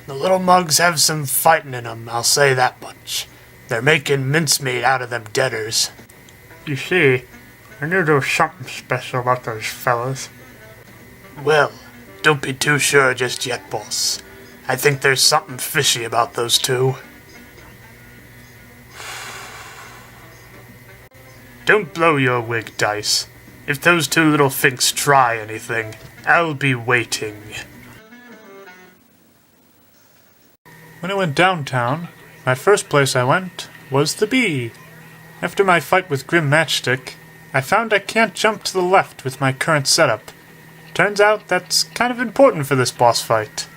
The little mugs have some fighting in 'em, I'll say that much. They're making mincemeat out of them deaders. You see, I knew there was something special about those fellas. Well, don't be too sure just yet, boss. I think there's something fishy about those two. Don't blow your wig, Dice. If those two little finks try anything, I'll be waiting. When I went downtown, my first place I went was the Bee. After my fight with Grim Matchstick, I found I can't jump to the left with my current setup. Turns out that's kind of important for this boss fight.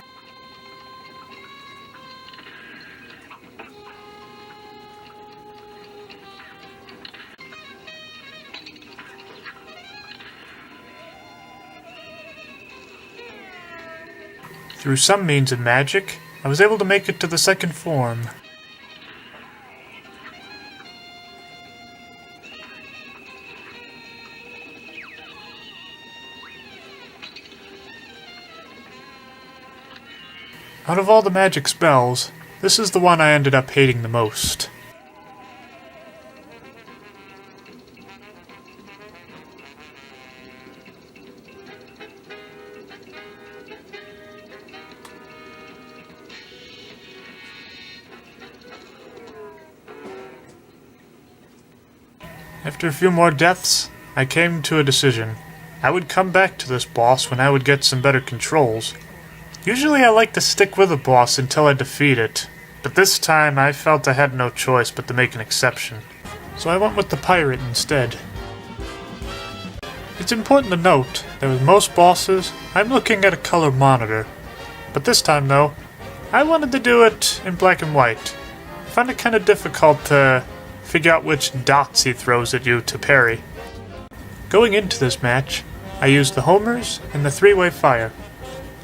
Through some means of magic, I was able to make it to the second form. Out of all the magic spells, this is the one I ended up hating the most. After a few more deaths, I came to a decision. I would come back to this boss when I would get some better controls. Usually I like to stick with a boss until I defeat it, but this time I felt I had no choice but to make an exception. So I went with the pirate instead. It's important to note that with most bosses, I'm looking at a color monitor. But this time though, I wanted to do it in black and white. I found it kind of difficult to figure out which dots he throws at you to parry. Going into this match, I used the homers and the three-way fire.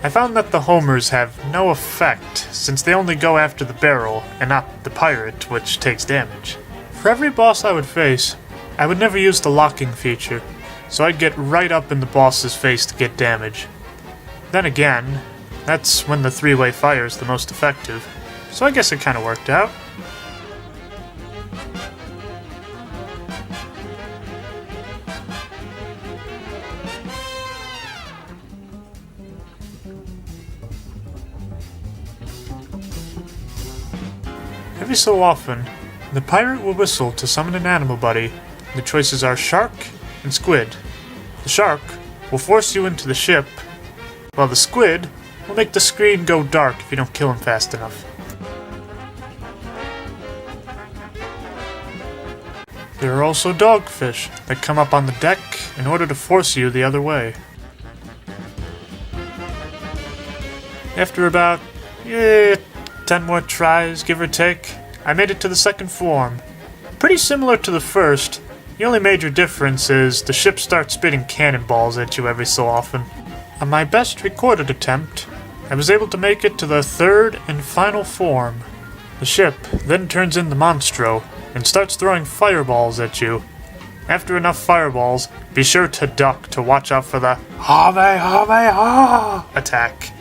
I found that the homers have no effect, since they only go after the barrel, and not the pirate, which takes damage. For every boss I would face, I would never use the locking feature, so I'd get right up in the boss's face to get damage. Then again, that's when the three-way fire is the most effective, so I guess it kinda worked out. Every so often, the pirate will whistle to summon an animal buddy. The choices are shark and squid. The shark will force you into the ship, while the squid will make the screen go dark if you don't kill him fast enough. There are also dogfish that come up on the deck in order to force you the other way. After about 10 more tries, give or take, I made it to the second form. Pretty similar to the first, the only major difference is the ship starts spitting cannonballs at you every so often. On my best recorded attempt, I was able to make it to the third and final form. The ship then turns into Monstro and starts throwing fireballs at you. After enough fireballs, be sure to duck to watch out for the ha attack.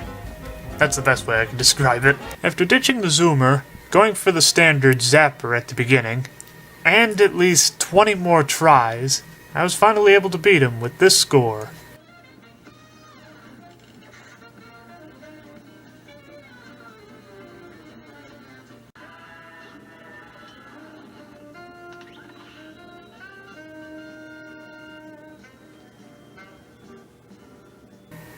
That's the best way I can describe it. After ditching the zoomer, going for the standard Zapper at the beginning, and at least 20 more tries, I was finally able to beat him with this score.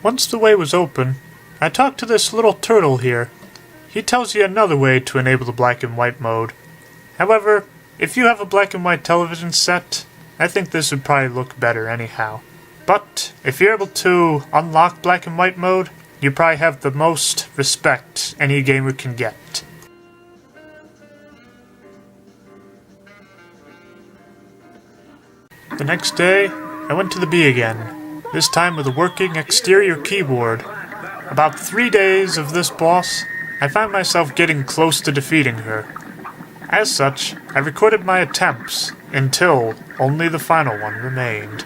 Once the way was open, I talked to this little turtle here. He tells you another way to enable the black and white mode. However, if you have a black and white television set, I think this would probably look better anyhow. But if you're able to unlock black and white mode, you probably have the most respect any gamer can get. The next day, I went to the Bee again, this time with a working exterior keyboard. About 3 days of this boss, I found myself getting close to defeating her. As such, I recorded my attempts until only the final one remained.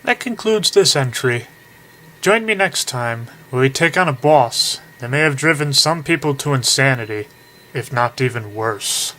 That concludes this entry. Join me next time, where we take on a boss that may have driven some people to insanity, if not even worse.